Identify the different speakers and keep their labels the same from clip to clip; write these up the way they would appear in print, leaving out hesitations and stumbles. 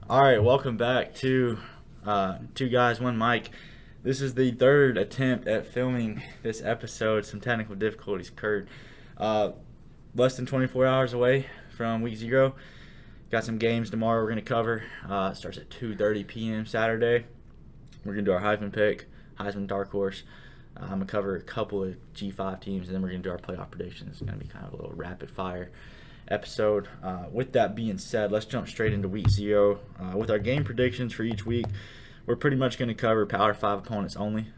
Speaker 1: All right, welcome back to Two Guys, One Mic. This is the third attempt at filming this episode. Some technical difficulties occurred. Less than 24 hours away from week 0. Got some games tomorrow we're going to cover. It starts at 2:30 p.m. Saturday. We're going to do our Heisman pick, Heisman dark horse. I'm going to cover a couple of G5 teams, and then we're going to do our playoff predictions. It's going to be kind of a little rapid fire episode. With that being said, let's jump straight into week 0. With our game predictions for each week, we're pretty much going to cover Power 5 opponents only.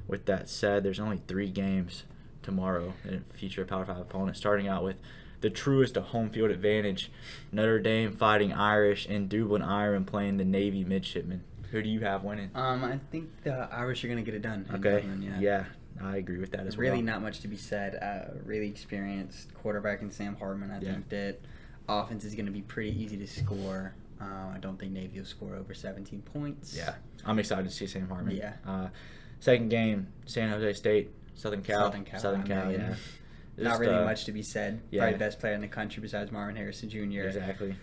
Speaker 1: With that said, there's only 3 games tomorrow that feature a Power 5 opponent, starting out with the truest of home field advantage, Notre Dame fighting Irish in Dublin, Ireland, playing the Navy midshipmen. Who do you have winning?
Speaker 2: I think the Irish are going to get it done.
Speaker 1: Okay.
Speaker 2: Dublin,
Speaker 1: Yeah, I agree with that as well.
Speaker 2: Really not much to be said. Really experienced quarterback in Sam Hartman. I think that offense is going to be pretty easy to score. I don't think Navy will score over 17 points.
Speaker 1: Yeah, I'm excited to see Sam Hartman.
Speaker 2: Yeah.
Speaker 1: Second game, San Jose State, Southern Cal.
Speaker 2: Southern Cal,
Speaker 1: yeah.
Speaker 2: Not really much to be said.
Speaker 1: Yeah.
Speaker 2: Probably the best player in the country besides Marvin Harrison Jr.
Speaker 1: Exactly.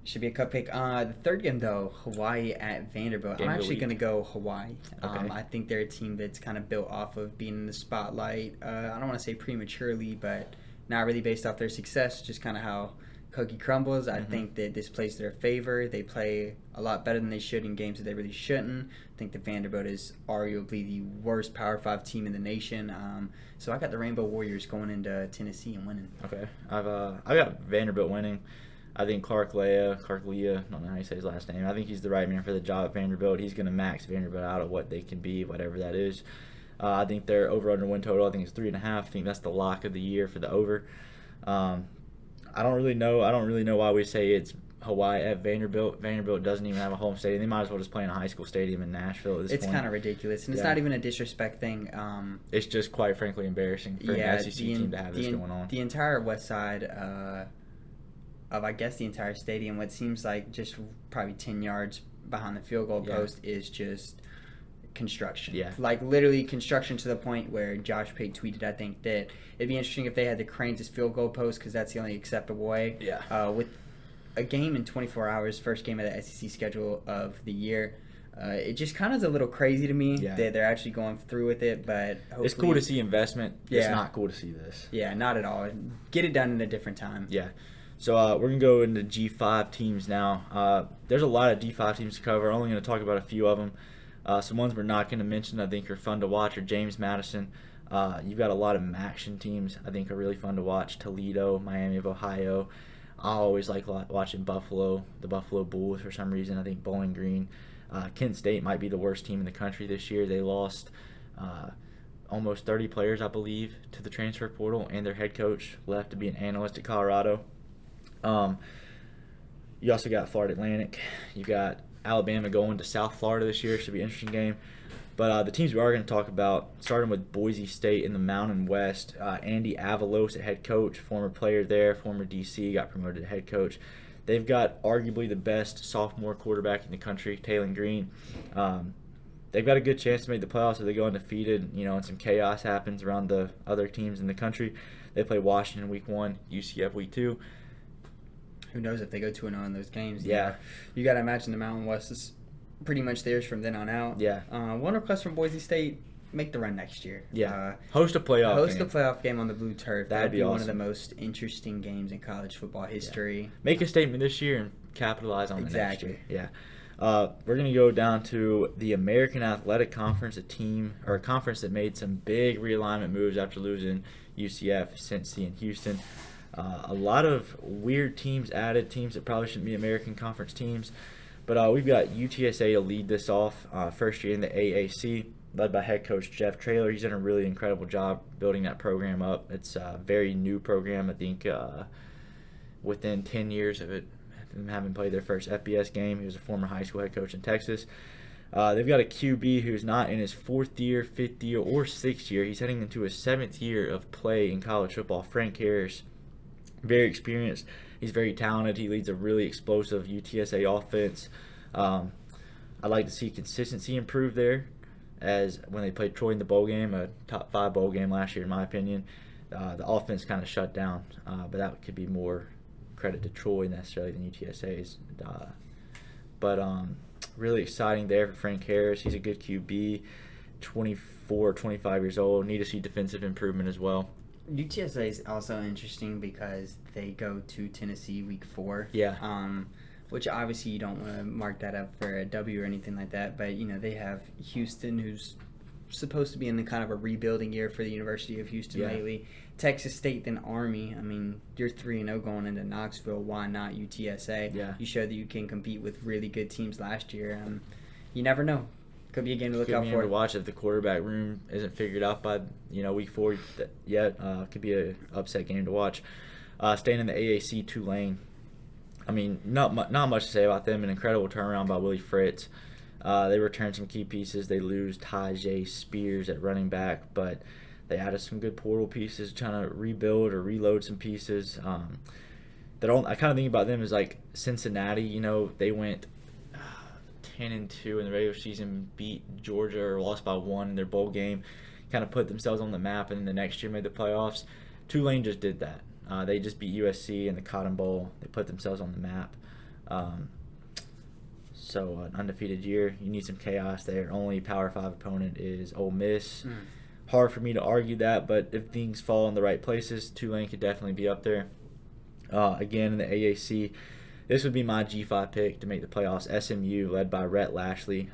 Speaker 2: Should be a cupcake. The third game, though, Hawaii at Vanderbilt. I'm actually going to go Hawaii.
Speaker 1: Okay.
Speaker 2: I think they're a team that's kind of built off of being in the spotlight. I don't want to say prematurely, but not really based off their success, just kind of how cookie crumbles. I think that this plays their favor. They play a lot better than they should in games that they really shouldn't. I think that Vanderbilt is arguably the worst Power 5 team in the nation. So I got the Rainbow Warriors going into Tennessee and winning.
Speaker 1: Okay. I got Vanderbilt winning. I think Clark Lea, I don't know how you say his last name. I think he's the right man for the job at Vanderbilt. He's going to max Vanderbilt out of what they can be, whatever that is. I think their over-under win total, I think, is 3.5. I think that's the lock of the year for the over. I don't really know why we say it's Hawaii at Vanderbilt. Vanderbilt doesn't even have a home stadium. They might as well just play in a high school stadium in Nashville at this point.
Speaker 2: It's kind of ridiculous, and it's not even a disrespect thing.
Speaker 1: It's just, quite frankly, embarrassing for an SEC team to have this going on.
Speaker 2: The entire west side of, I guess, the entire stadium, what seems like just probably 10 yards behind the field goal post is just construction.
Speaker 1: Yeah.
Speaker 2: Like, literally construction to the point where Josh Pate tweeted, I think, that it'd be interesting if they had to crane this field goal post because that's the only acceptable way.
Speaker 1: Yeah.
Speaker 2: With a game in 24 hours, first game of the SEC schedule of the year, it just kind of is a little crazy to me that they're actually going through with it, but hopefully,
Speaker 1: it's cool to see investment. It's not cool to see this.
Speaker 2: Yeah, not at all. Get it done in a different time.
Speaker 1: Yeah. So we're going to go into G5 teams now. There's a lot of D5 teams to cover. I'm only going to talk about a few of them. Some ones we're not going to mention I think are fun to watch are James Madison. You've got a lot of action teams I think are really fun to watch. Toledo, Miami of Ohio. I always like watching Buffalo, the Buffalo Bulls for some reason. I think Bowling Green. Kent State might be the worst team in the country this year. They lost almost 30 players, I believe, to the transfer portal, and their head coach left to be an analyst at Colorado. You also got Florida Atlantic. You got Alabama going to South Florida this year. Should be an interesting game. But the teams we are going to talk about, starting with Boise State in the Mountain West. Andy Avalos, a head coach, former player there, former DC, got promoted to head coach. They've got arguably the best sophomore quarterback in the country, Taylon Green. They've got a good chance to make the playoffs if they go undefeated, and some chaos happens around the other teams in the country. They play Washington week 1, UCF week 2.
Speaker 2: Who knows if they go 2-0 in those games?
Speaker 1: Yeah.
Speaker 2: You got to imagine the Mountain West is pretty much theirs from then on out.
Speaker 1: Yeah.
Speaker 2: One request from Boise State, make the run next year.
Speaker 1: Yeah. Host a playoff
Speaker 2: game on the blue turf.
Speaker 1: That'd be awesome.
Speaker 2: One of the most interesting games in college football history.
Speaker 1: Yeah. Make a statement this year and capitalize on it next year.
Speaker 2: Yeah.
Speaker 1: We're going to go down to the American Athletic Conference, a conference that made some big realignment moves after losing UCF, Cincy, and Houston. A lot of weird teams added, teams that probably shouldn't be American Conference teams. But we've got UTSA to lead this off, first year in the AAC, led by head coach Jeff Traylor. He's done a really incredible job building that program up. It's a very new program. I think within 10 years of it, them having played their first FBS game. He was a former high school head coach in Texas. They've got a QB who's not in his 4th year, 5th year, or 6th year. He's heading into his 7th year of play in college football. Frank Harris. Very experienced. He's very talented. He leads a really explosive UTSA offense. I'd like to see consistency improve there, as when they played Troy in the bowl game, a top 5 bowl game last year, in my opinion. The offense kind of shut down, but that could be more credit to Troy necessarily than UTSA's. But really exciting there for Frank Harris. He's a good QB, 24, 25 years old. Need to see defensive improvement as well.
Speaker 2: UTSA is also interesting because they go to Tennessee week 4.
Speaker 1: Yeah.
Speaker 2: Which obviously you don't want to mark that up for a W or anything like that. But, they have Houston, who's supposed to be in the kind of a rebuilding year for the University of Houston lately. Texas State, then Army. I mean, you're 3-0 going into Knoxville. Why not UTSA?
Speaker 1: Yeah.
Speaker 2: You showed that you can compete with really good teams last year. You never know. Could be a game to look out for.
Speaker 1: Could be a game to watch if the quarterback room isn't figured out by week 4 yet. Could be an upset game to watch. Staying in the AAC, Tulane. I mean, not much to say about them. An incredible turnaround by Willie Fritz. They returned some key pieces. They lose Tajay Spears at running back, but they added some good portal pieces, trying to rebuild or reload some pieces. I kind of think about them as like Cincinnati. They went 10-2 in the regular season, beat Georgia or lost by 1 in their bowl game, kind of put themselves on the map, and then the next year made the playoffs. Tulane just did that. They just beat USC in the Cotton Bowl. They put themselves on the map. So an undefeated year. You need some chaos there. Only Power 5 opponent is Ole Miss. Hard for me to argue that, but if things fall in the right places, Tulane could definitely be up there. Again, in the AAC, this would be my G5 pick to make the playoffs. SMU, led by Rhett Lashley.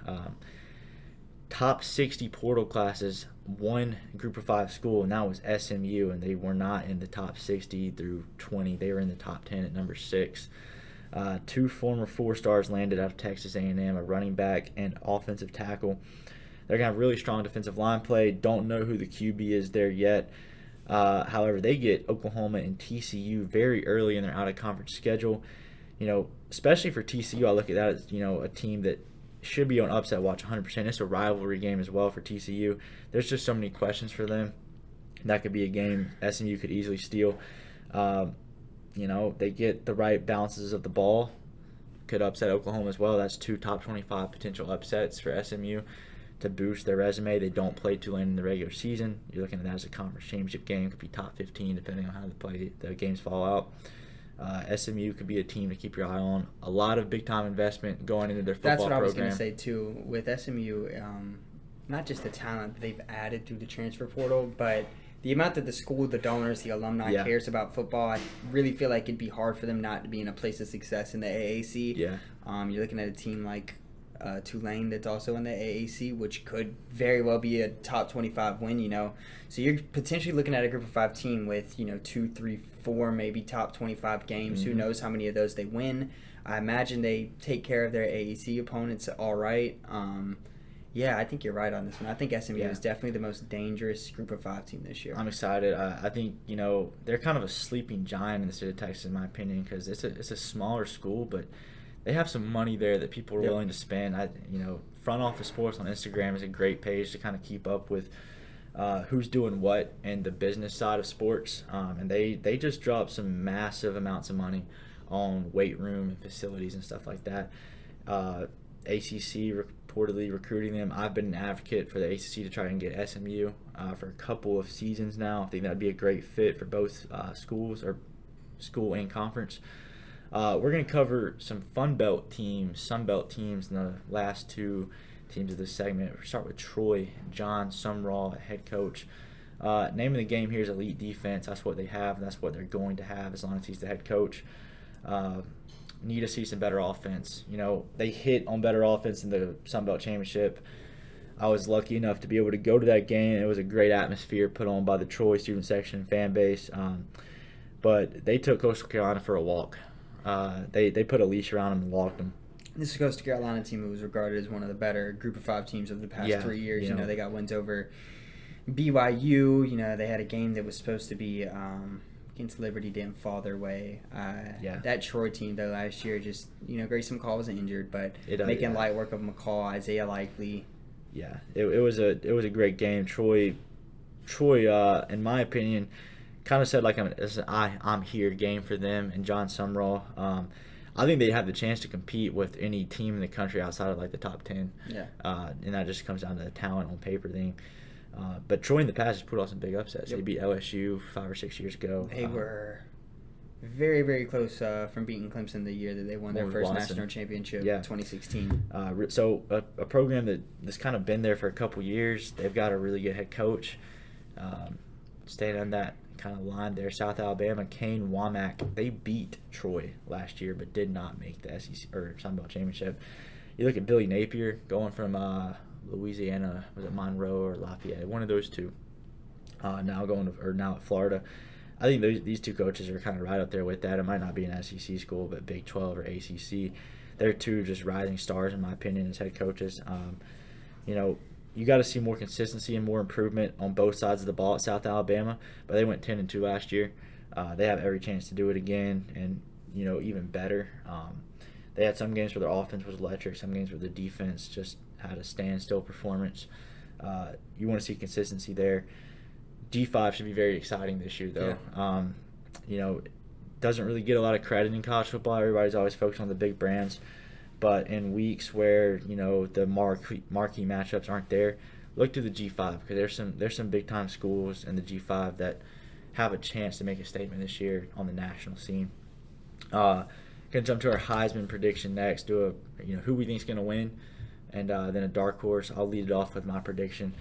Speaker 1: Top 60 portal classes, one Group of 5 school, and that was SMU, and they were not in the top 60 through 20. They were in the top 10 at number 6. 2 former 4-stars landed out of Texas A&M, a running back and offensive tackle. They're going to have really strong defensive line play. Don't know who the QB is there yet. However, they get Oklahoma and TCU very early in their out-of-conference schedule. Especially for TCU, I look at that as, a team that should be on upset watch 100%. It's a rivalry game as well for TCU. There's just so many questions for them. That could be a game SMU could easily steal. They get the right balances of the ball. Could upset Oklahoma as well. That's 2 top 25 potential upsets for SMU to boost their resume. They don't play Tulane in the regular season. You're looking at that as a conference championship game. Could be top 15 depending on how the games fall out. SMU could be a team to keep your eye on. A lot of big-time investment going into their football program.
Speaker 2: That's what I was going to say, too. With SMU, not just the talent that they've added through the transfer portal, but the amount that the school, the donors, the alumni cares about football, I really feel like it'd be hard for them not to be in a place of success in the AAC.
Speaker 1: Yeah.
Speaker 2: You're looking at a team like Tulane that's also in the AAC, which could very well be a top 25 win, So you're potentially looking at a Group of 5 team with, 2, 3, 4, maybe top 25 games. Who knows how many of those they win. I imagine they take care of their AAC opponents all right. I think you're right on this one. I think SMU is definitely the most dangerous Group of 5 team this year.
Speaker 1: I'm excited. I think, they're kind of a sleeping giant in the state of Texas, in my opinion, because it's a smaller school, but they have some money there that people are willing to spend. Front Office Sports on Instagram is a great page to kind of keep up with who's doing what in the business side of sports. And they just dropped some massive amounts of money on weight room and facilities and stuff like that. ACC reportedly recruiting them. I've been an advocate for the ACC to try and get SMU for a couple of seasons now. I think that would be a great fit for both schools, or school and conference. We're going to cover some Sun Belt teams in the last 2 teams of this segment. We'll start with Troy. John Sumrall, head coach. Name of the game here is elite defense. That's what they have, and that's what they're going to have as long as he's the head coach. Need to see some better offense. They hit on better offense in the Sun Belt Championship. I was lucky enough to be able to go to that game. It was a great atmosphere put on by the Troy student section fan base. But they took Coastal Carolina for a walk. They put a leash around them and walked them.
Speaker 2: This is a Coastal Carolina team who was regarded as one of the better Group of 5 teams of the past 3 years. They got wins over BYU. They had a game that was supposed to be against Liberty, didn't fall their way. That Troy team, though, last year just, Grayson McCall wasn't injured, but making light work of McCall, Isaiah Likely.
Speaker 1: Yeah, it was a great game. Troy, in my opinion, kind of said like I'm here game for them, and John Sumrall. I think they have the chance to compete with any team in the country outside of like the top 10.
Speaker 2: Yeah.
Speaker 1: And that just comes down to the talent on paper thing. But Troy in the past has put off some big upsets. They beat LSU 5 or 6 years ago.
Speaker 2: They were very, very close from beating Clemson the year that they won their
Speaker 1: With
Speaker 2: first
Speaker 1: Watson.
Speaker 2: national championship,
Speaker 1: Yeah.
Speaker 2: 2016.
Speaker 1: So a program that's kind of been there for a couple years. They've got a really good head coach. Staying on that kind of line there, South Alabama, Kane Womack, they beat Troy last year but did not make the SEC or Sun Belt Championship. You look at Billy Napier going from Louisiana, was it Monroe or Lafayette? One of those two. Now at Florida. I think these two coaches are kind of right up there with that. It might not be an SEC school, but Big 12 or ACC. They're two just rising stars, in my opinion, as head coaches. You got to see more consistency and more improvement on both sides of the ball at South Alabama, but they went 10-2 last year. They have every chance to do it again, and even better. They had some games where their offense was electric, some games where the defense just had a standstill performance. You want to see consistency there. G5 should be very exciting this year, though.
Speaker 2: Yeah.
Speaker 1: Doesn't really get a lot of credit in college football. Everybody's always focused on the big brands. But in weeks where, the marquee matchups aren't there, look to the G5 because there's some big-time schools in the G5 that have a chance to make a statement this year on the national scene. Going to jump to our Heisman prediction next, do who we think is going to win, and then a dark horse. I'll lead it off with my prediction.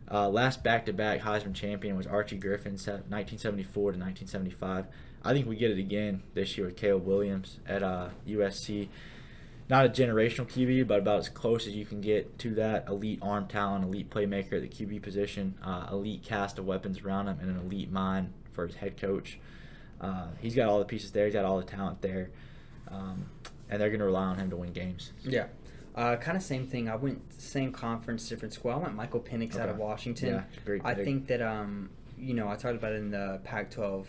Speaker 1: Last back-to-back Heisman champion was Archie Griffin, 1974 to 1975. I think we get it again this year with Caleb Williams at USC. Not a generational QB, but about as close as you can get to that. Elite arm talent, elite playmaker at the QB position, elite cast of weapons around him, and an elite mind for his head coach. He's got all the pieces there. He's got all the talent there. And they're going to rely on him to win games.
Speaker 2: Yeah. Kind of same thing. I went same conference, different school. I went Michael Penix out of Washington.
Speaker 1: Yeah, great pick.
Speaker 2: I think that, I talked about it in the Pac-12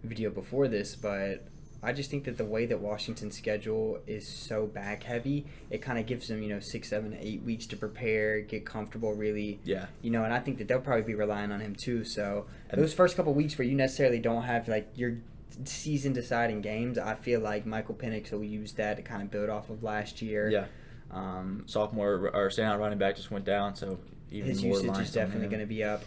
Speaker 2: video before this, but I just think that the way that Washington's schedule is so back-heavy, it kind of gives them, 6, 7, 8 weeks to prepare, get comfortable, really.
Speaker 1: Yeah.
Speaker 2: And I think that they'll probably be relying on him, too. So those first couple weeks where you necessarily don't have, your season-deciding games, I feel like Michael Penix will use that to kind of build off of last year.
Speaker 1: Yeah. Sophomore or standout running back just went down, so even
Speaker 2: his
Speaker 1: more
Speaker 2: usage is definitely going to be up.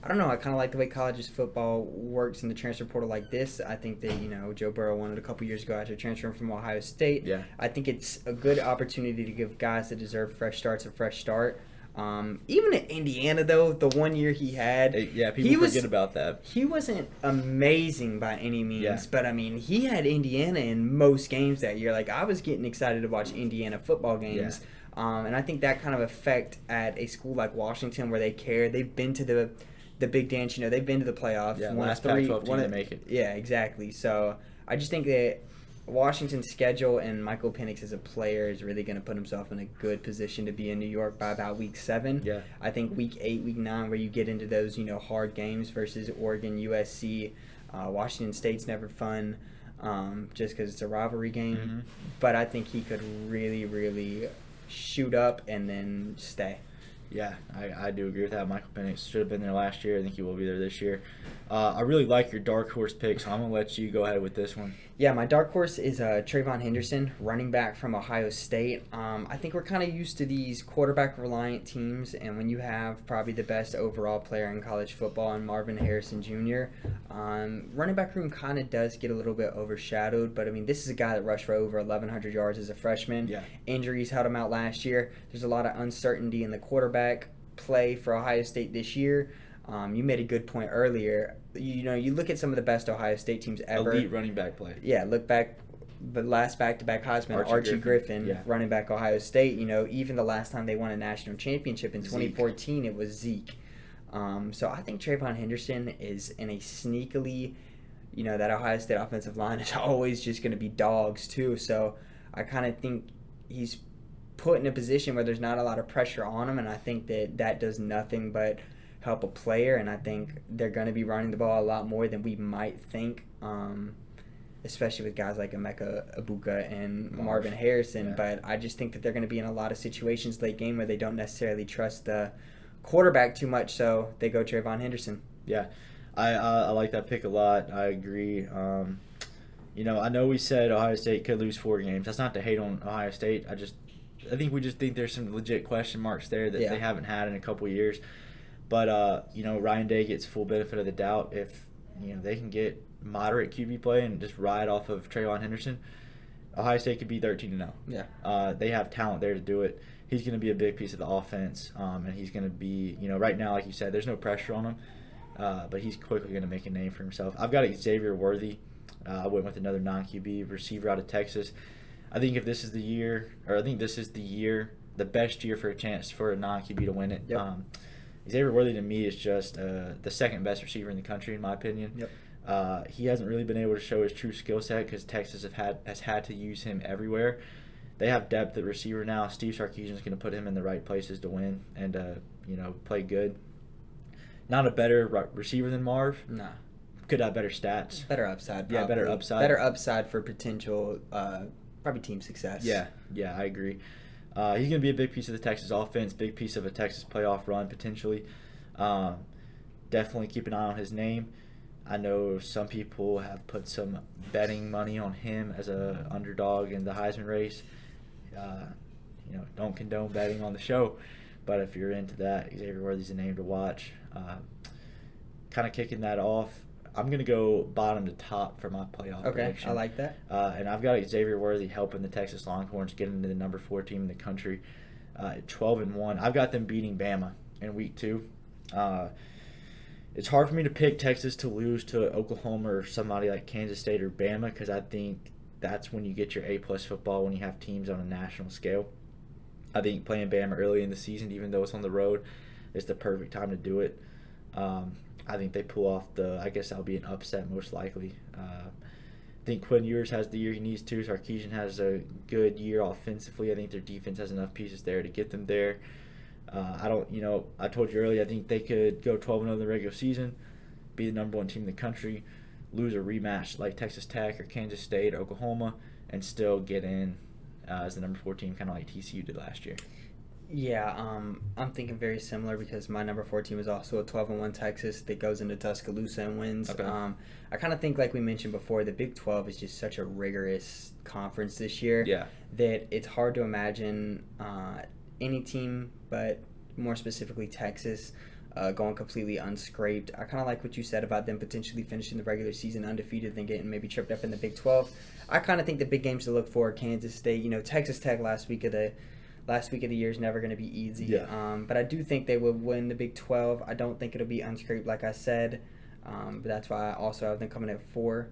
Speaker 2: I don't know. I kind of like the way college football works in the transfer portal like this. I think that, Joe Burrow won it a couple years ago after transferring from Ohio State.
Speaker 1: Yeah.
Speaker 2: I think it's a good opportunity to give guys that deserve fresh starts a fresh start. Even at Indiana, though, the 1 year he had...
Speaker 1: people forget about that.
Speaker 2: He wasn't amazing by any means, but, he had Indiana in most games that year. I was getting excited to watch Indiana football games.
Speaker 1: Yeah.
Speaker 2: And I think that kind of effect at a school like Washington where they care. They've been to the big dance, they've been to the playoffs.
Speaker 1: Yeah, last Pac-12 team to make it.
Speaker 2: Yeah, exactly. So I just think that Washington's schedule and Michael Penix as a player is really going to put himself in a good position to be in New York by about week 7.
Speaker 1: Yeah.
Speaker 2: I think week 8, week 9, where you get into those, hard games versus Oregon, USC. Washington State's never fun just because it's a rivalry game.
Speaker 1: Mm-hmm.
Speaker 2: But I think he could really, really shoot up and then stay.
Speaker 1: Yeah, I do agree with that. Michael Penix should have been there last year. I think he will be there this year. I really like your dark horse pick, so I'm going to let you go ahead with this one.
Speaker 2: Yeah, my dark horse is Trayvon Henderson, running back from Ohio State. I think we're kind of used to these quarterback-reliant teams, and when you have probably the best overall player in college football in Marvin Harrison Jr., running back room kind of does get a little bit overshadowed, but, this is a guy that rushed for over 1,100 yards as a freshman.
Speaker 1: Yeah.
Speaker 2: Injuries held him out last year. There's a lot of uncertainty in the quarterback play for Ohio State this year. You made a good point earlier. You look at some of the best Ohio State teams ever.
Speaker 1: Elite running back play.
Speaker 2: Yeah, look back, the last back-to-back Heisman, Archie Griffin running back Ohio State. Even the last time they won a national championship in 2014, it was Zeke. So I think Trayvon Henderson is in a sneakily, that Ohio State offensive line is always just going to be dogs too. So I kind of think he's put in a position where there's not a lot of pressure on him, and I think that does nothing but help a player, and I think they're going to be running the ball a lot more than we might think, especially with guys like Emeka Egbuka and Marvin Harrison.
Speaker 1: Yeah.
Speaker 2: But I just think that they're going to be in a lot of situations late game where they don't necessarily trust the quarterback too much, so they go Trayvon Henderson.
Speaker 1: Yeah, I like that pick a lot. I agree. I know we said Ohio State could lose 4 games. That's not to hate on Ohio State. I think we just think there's some legit question marks there that they haven't had in a couple years. But, Ryan Day gets full benefit of the doubt if, they can get moderate QB play and just ride off of Traylon Henderson, Ohio State could be 13-0.
Speaker 2: Yeah.
Speaker 1: They have talent there to do it. He's going to be a big piece of the offense, and he's going to be, right now, like you said, there's no pressure on him, but he's quickly going to make a name for himself. I've got Xavier Worthy. I went with another non-QB receiver out of Texas. I think this is the year, the best year for a chance for a non-QB to win it.
Speaker 2: Yep.
Speaker 1: Xavier Worthy to me is just the second best receiver in the country, in my opinion.
Speaker 2: Yep.
Speaker 1: He hasn't really been able to show his true skill set because Texas has had to use him everywhere. They have depth at receiver now. Steve Sarkisian is going to put him in the right places to win and play good. Not a better receiver than Marv.
Speaker 2: No.
Speaker 1: Could have better stats.
Speaker 2: Better upside. Probably.
Speaker 1: Yeah, better upside.
Speaker 2: Better upside for potential, probably team success.
Speaker 1: Yeah, I agree. He's going to be a big piece of the Texas offense, big piece of a Texas playoff run potentially. Definitely keep an eye on his name. I know some people have put some betting money on him as a underdog in the Heisman race. Don't condone betting on the show, but if you're into that, Xavier Worthy's a name to watch. Kind of kicking that off, I'm going to go bottom to top for my playoff prediction.
Speaker 2: I like that.
Speaker 1: And I've got Xavier Worthy helping the Texas Longhorns get into the number 4 team in the country at 12-1. I've got them beating Bama in week 2. It's hard for me to pick Texas to lose to Oklahoma or somebody like Kansas State or Bama because I think that's when you get your A-plus football, when you have teams on a national scale. I think playing Bama early in the season, even though it's on the road, is the perfect time to do it. I think they pull off I guess that'll be an upset most likely. I think Quinn Ewers has the year he needs to. Sarkisian has a good year offensively. I think their defense has enough pieces there to get them there. I told you earlier, I think they could go 12-0 in the regular season, be the number 1 team in the country, lose a rematch like Texas Tech or Kansas State or Oklahoma, and still get in as the number 4 team, kind of like TCU did last year.
Speaker 2: Yeah, I'm thinking very similar because my number 4 team is also a 12-1 Texas that goes into Tuscaloosa and wins.
Speaker 1: Okay.
Speaker 2: I kind of think, like we mentioned before, the Big 12 is just such a rigorous conference this year that it's hard to imagine any team, but more specifically Texas, going completely unscraped. I kind of like what you said about them potentially finishing the regular season undefeated, then getting maybe tripped up in the Big 12. I kind of think the big games to look for are Kansas State. Texas Tech last week of the year is never going to be easy.
Speaker 1: Yeah.
Speaker 2: But I do think they will win the Big 12. I don't think it'll be unscraped, like I said. But that's why I also have them coming at 4.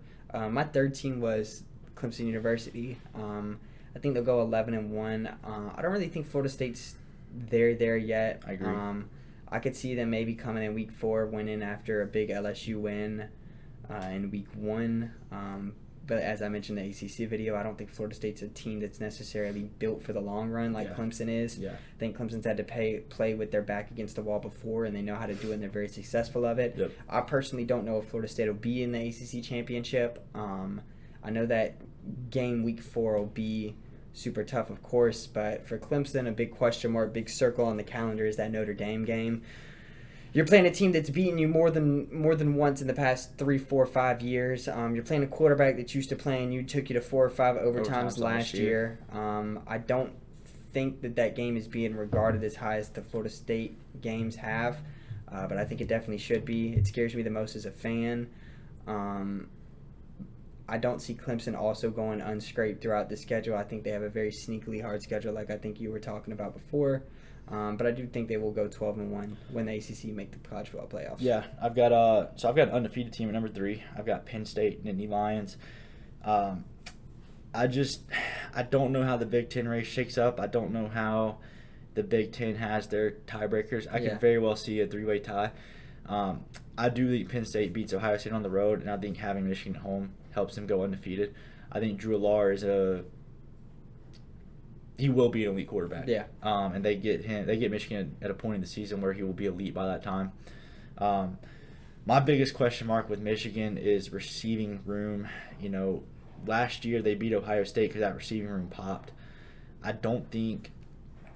Speaker 2: My third team was Clemson University. I think they'll go 11-1. I don't really think Florida State's there yet.
Speaker 1: I agree.
Speaker 2: I could see them maybe coming in week 4, winning after a big LSU win in week 1. But as I mentioned in the ACC video, I don't think Florida State's a team that's necessarily built for the long run like Clemson is.
Speaker 1: Yeah.
Speaker 2: I think Clemson's had to play with their back against the wall before, and they know how to do it, and they're very successful of it.
Speaker 1: Yep.
Speaker 2: I personally don't know if Florida State will be in the ACC championship. I know that game week 4 will be super tough, of course, but for Clemson, a big question mark, big circle on the calendar is that Notre Dame game. You're playing a team that's beaten you more than once in the past 3, 4, 5 years. You're playing a quarterback that's used to playing you, took you to 4 or 5 overtimes last year. I don't think that game is being regarded as high as the Florida State games have, but I think it definitely should be. It scares me the most as a fan. I don't see Clemson also going unscraped throughout the schedule. I think they have a very sneakily hard schedule, like I think you were talking about before. But I do think they will go 12-1 when the ACC make the college football playoffs.
Speaker 1: Yeah, I've got an undefeated team at number 3. I've got Penn State, Nittany Lions. I don't know how the Big Ten race shakes up. I don't know how the Big Ten has their tiebreakers. I can very well see a 3-way tie. I do think Penn State beats Ohio State on the road, and I think having Michigan at home helps them go undefeated. I think Drew Allard he will be an elite quarterback.
Speaker 2: Yeah.
Speaker 1: And they get Michigan at a point in the season where he will be elite by that time. My biggest question mark with Michigan is receiving room. Last year they beat Ohio State because that receiving room popped. I don't think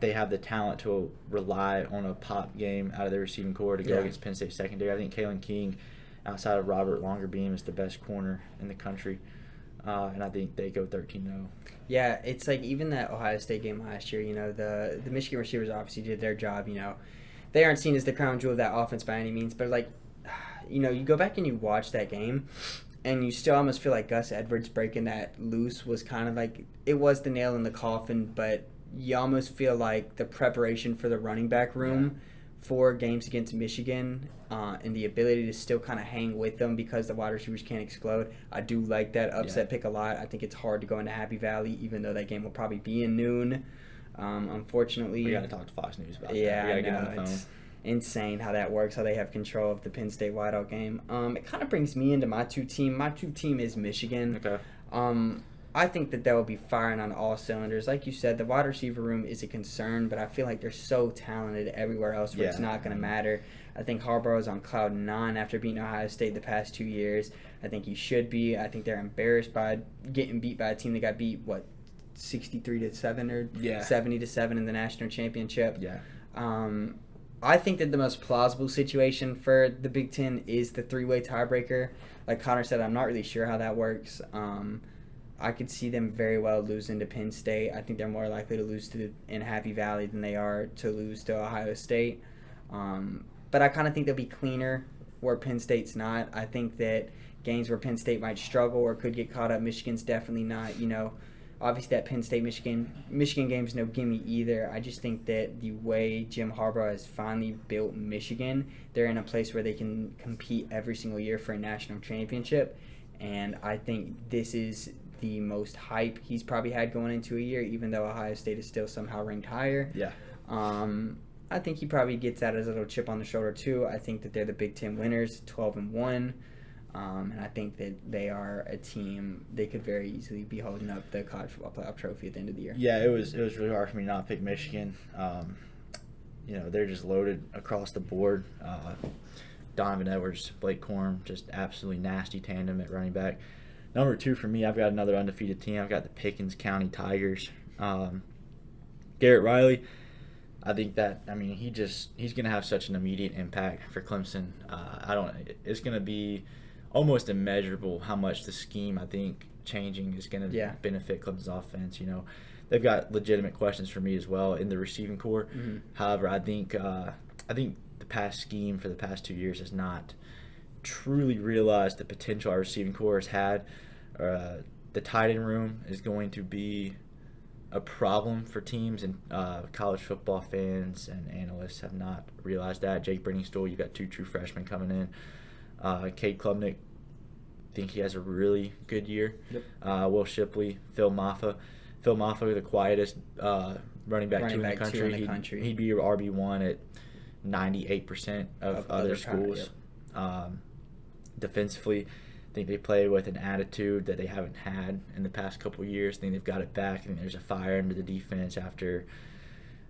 Speaker 1: they have the talent to rely on a pop game out of their receiving core to go against Penn State secondary. I think Kalen King, outside of Robert Longerbeam, is the best corner in the country. And I think they go 13-0.
Speaker 2: Yeah, it's like even that Ohio State game last year, the Michigan receivers obviously did their job, They aren't seen as the crown jewel of that offense by any means, but you go back and you watch that game, and you still almost feel like Gus Edwards breaking that loose was kind of like, it was the nail in the coffin, but you almost feel like the preparation for the running back room for games against Michigan and the ability to still kind of hang with them because the wide receivers can't explode. I do like that upset pick a lot. I think it's hard to go into Happy Valley, even though that game will probably be in noon. Unfortunately,
Speaker 1: we got to talk to Fox News about that.
Speaker 2: Yeah,
Speaker 1: We got to get on the phone.
Speaker 2: It's insane how that works, how they have control of the Penn State wideout game. It kind of brings me into my two team. My two team is Michigan.
Speaker 1: Okay.
Speaker 2: I think that they'll be firing on all cylinders. Like you said, the wide receiver room is a concern, but I feel like they're so talented everywhere else where it's not going to matter. I think Harbaugh is on cloud 9 after beating Ohio State the past 2 years. I think he should be. I think they're embarrassed by getting beat by a team that got beat, 63-7 or 70-7 in the national championship.
Speaker 1: Yeah.
Speaker 2: I think that the most plausible situation for the Big Ten is the 3-way tiebreaker. Like Connor said, I'm not really sure how that works. I could see them very well losing to Penn State. I think they're more likely to lose in Happy Valley than they are to lose to Ohio State. But I kind of think they'll be cleaner where Penn State's not. I think that games where Penn State might struggle or could get caught up, Michigan's definitely not. Obviously that Penn State-Michigan game's no gimme either. I just think that the way Jim Harbaugh has finally built Michigan, they're in a place where they can compete every single year for a national championship. And I think this is the most hype he's probably had going into a year, even though Ohio State is still somehow ranked higher.
Speaker 1: Yeah.
Speaker 2: I think he probably gets that as a little chip on the shoulder too. I think that they're the Big Ten winners, 12-1. And I think that they are a team, they could very easily be holding up the college football playoff trophy at the end of the year.
Speaker 1: Yeah, it was really hard for me to not pick Michigan. They're just loaded across the board. Donovan Edwards, Blake Corum, just absolutely nasty tandem at running back. Number 2 for me, I've got another undefeated team. I've got the Pickens County Tigers. Garrett Riley, I think that he's going to have such an immediate impact for Clemson. It's going to be almost immeasurable how much the scheme, I think, changing is going to benefit Clemson's offense. They've got legitimate questions for me as well in the receiving corps. Mm-hmm. However, I think the past scheme for the past 2 years has not truly realized the potential our receiving corps has had. The tight end room is going to be a problem for teams, and college football fans and analysts have not realized that. Jake Brenningstool, you got 2 true freshmen coming in. Cade Klubnik, I think he has a really good year. Yep. Will Shipley, Phil Maffa. Phil Maffa, the quietest running back 2 in the country. He'd be your RB1 at 98% of other schools. Yep. Defensively, I think they play with an attitude that they haven't had in the past couple of years. I think they've got it back. I think there's a fire under the defense after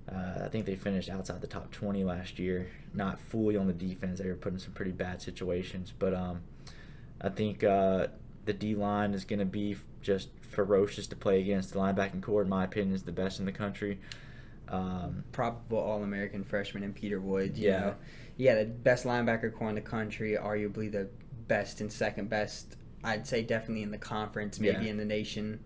Speaker 1: I think they finished outside the top 20 last year. Not fully on the defense. They were put in some pretty bad situations. But I think the D-line is going to be just ferocious to play against. The linebacking core, in my opinion, is the best in the country.
Speaker 2: Probable All-American freshman in Peter Woods.
Speaker 1: Yeah.
Speaker 2: The best linebacker core in the country, arguably the best and second best, I'd say definitely in the conference, maybe in the nation.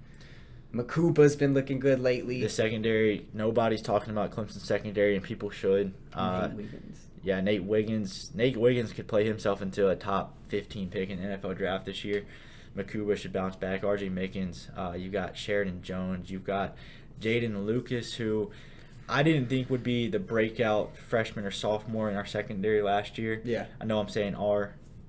Speaker 2: Makuba's been looking good lately.
Speaker 1: The secondary, nobody's talking about Clemson's secondary, and people should.
Speaker 2: Nate Wiggins.
Speaker 1: Yeah, Nate Wiggins. Nate Wiggins could play himself into a top 15 pick in the NFL draft this year. Makuba should bounce back. RJ Mickens. You've got Sheridan Jones. You've got Jaden Lucas, who I didn't think would be the breakout freshman or sophomore in our secondary last year.
Speaker 2: Yeah.
Speaker 1: I know I'm saying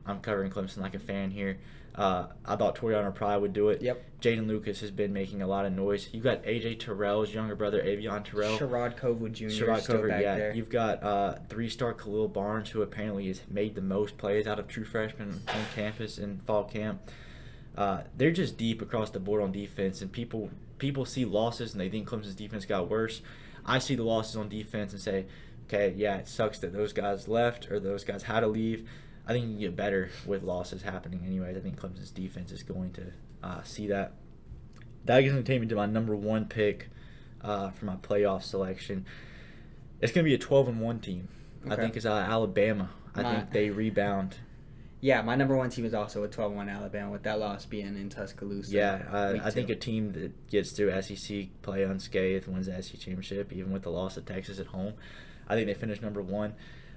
Speaker 1: I'm covering Clemson like a fan here. I thought Toriano Pry would do it.
Speaker 2: Yep.
Speaker 1: Jaden Lucas has been making a lot of noise. You've got A.J. Terrell's younger brother, Avion Terrell.
Speaker 2: Sherrod Covewood Jr. Still back there.
Speaker 1: You've got 3-star Khalil Barnes, who apparently has made the most plays out of true freshmen on campus in fall camp. They're just deep across the board on defense, and people see losses and they think Clemson's defense got worse. I see the losses on defense and say, okay, yeah, it sucks that those guys left or those guys had to leave. I think you can get better with losses happening anyways. I think Clemson's defense is going to see that. That is going to take me to my number 1 pick for my playoff selection. It's going to be a 12-1 team. Okay. I think it's Alabama. I think they rebound.
Speaker 2: Yeah, my number 1 team is also a 12-1 Alabama, with that loss being in Tuscaloosa.
Speaker 1: Yeah, I think a team that gets through SEC play unscathed wins the SEC championship, even with the loss of Texas at home. I think they finished number 1.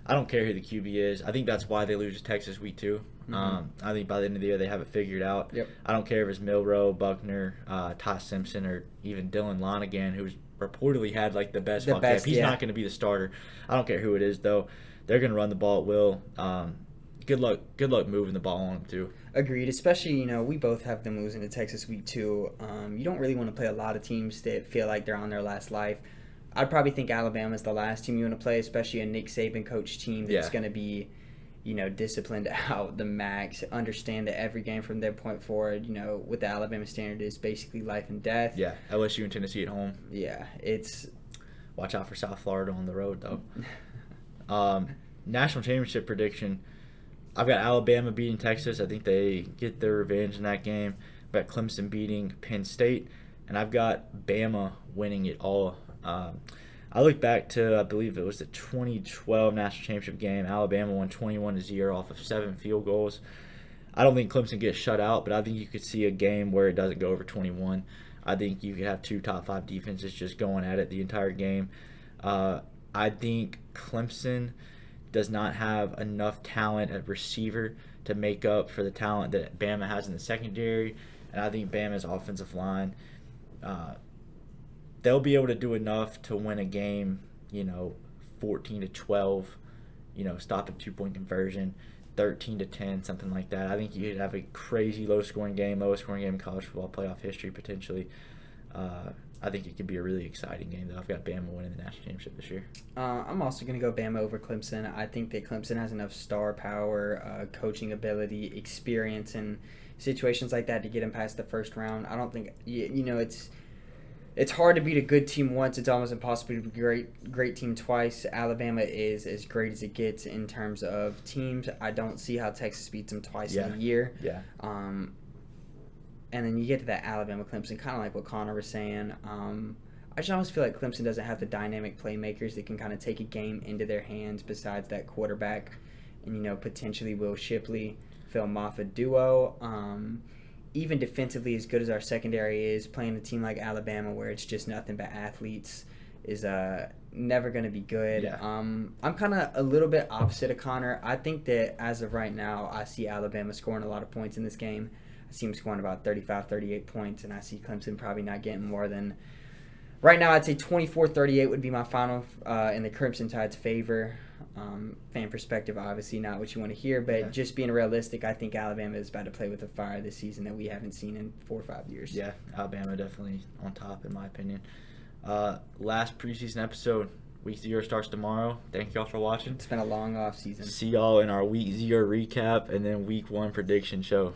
Speaker 1: I don't care who the QB is. I think that's why they lose to Texas week 2. I think by the end of the year they have it figured out.
Speaker 2: Yep.
Speaker 1: I don't care if it's Milroe, Buckner, Ty Simpson, or even Dylan Lonergan, who's reportedly had like the best camp. He's not going to be the starter. I don't care who it is though. They're going to run the ball at will. Good luck moving the ball on them too.
Speaker 2: Agreed. Especially, we both have them losing to Texas week 2. You don't really want to play a lot of teams that feel like they're on their last life. I'd probably think Alabama's the last team you want to play, especially a Nick Saban coach team that's going to be, disciplined out the max, understand that every game from that point forward, with the Alabama standard is basically life and death.
Speaker 1: Yeah, LSU and Tennessee at home.
Speaker 2: Yeah, it's...
Speaker 1: Watch out for South Florida on the road, though. National championship prediction. I've got Alabama beating Texas. I think they get their revenge in that game. I've got Clemson beating Penn State. And I've got Bama winning it all. I look back to, I believe it was the 2012 national championship game. Alabama won 21-0 off of 7 field goals. I don't think Clemson gets shut out, but I think you could see a game where it doesn't go over 21. I think you could have 2 top 5 defenses just going at it the entire game. I think Clemson does not have enough talent at receiver to make up for the talent that Bama has in the secondary, and I think Bama's offensive line, they'll be able to do enough to win a game, 14-12, stop a 2-point conversion, 13-10, something like that. I think you could have a crazy lowest scoring game in college football playoff history potentially. I think it could be a really exciting game, though. I've got Bama winning the national championship this year.
Speaker 2: I'm also going to go Bama over Clemson. I think that Clemson has enough star power, coaching ability, experience in situations like that to get them past the first round. I don't think, it's hard to beat a good team once. It's almost impossible to be a great team twice. Alabama is as great as it gets in terms of teams. I don't see how Texas beats them twice in a year.
Speaker 1: Yeah.
Speaker 2: And then you get to that Alabama-Clemson, kind of like what Connor was saying. I just almost feel like Clemson doesn't have the dynamic playmakers that can kind of take a game into their hands besides that quarterback and, potentially Will Shipley, Phil Moffitt duo. Even defensively, as good as our secondary is, playing a team like Alabama where it's just nothing but athletes is never going to be good.
Speaker 1: Yeah.
Speaker 2: I'm kind of a little bit opposite of Connor. I think that as of right now, I see Alabama scoring a lot of points in this game. I see them scoring about 35, 38 points, and I see Clemson probably not getting more than... Right now, I'd say 24-38 would be my final in the Crimson Tide's favor. Fan perspective, obviously not what you want to hear, but just being realistic, I think Alabama is about to play with a fire this season that we haven't seen in 4 or 5 years.
Speaker 1: Yeah, Alabama definitely on top, in my opinion. Last preseason episode. Week 0 starts tomorrow. Thank y'all for watching.
Speaker 2: It's been a long off season.
Speaker 1: See y'all in our Week 0 recap and then Week 1 prediction show.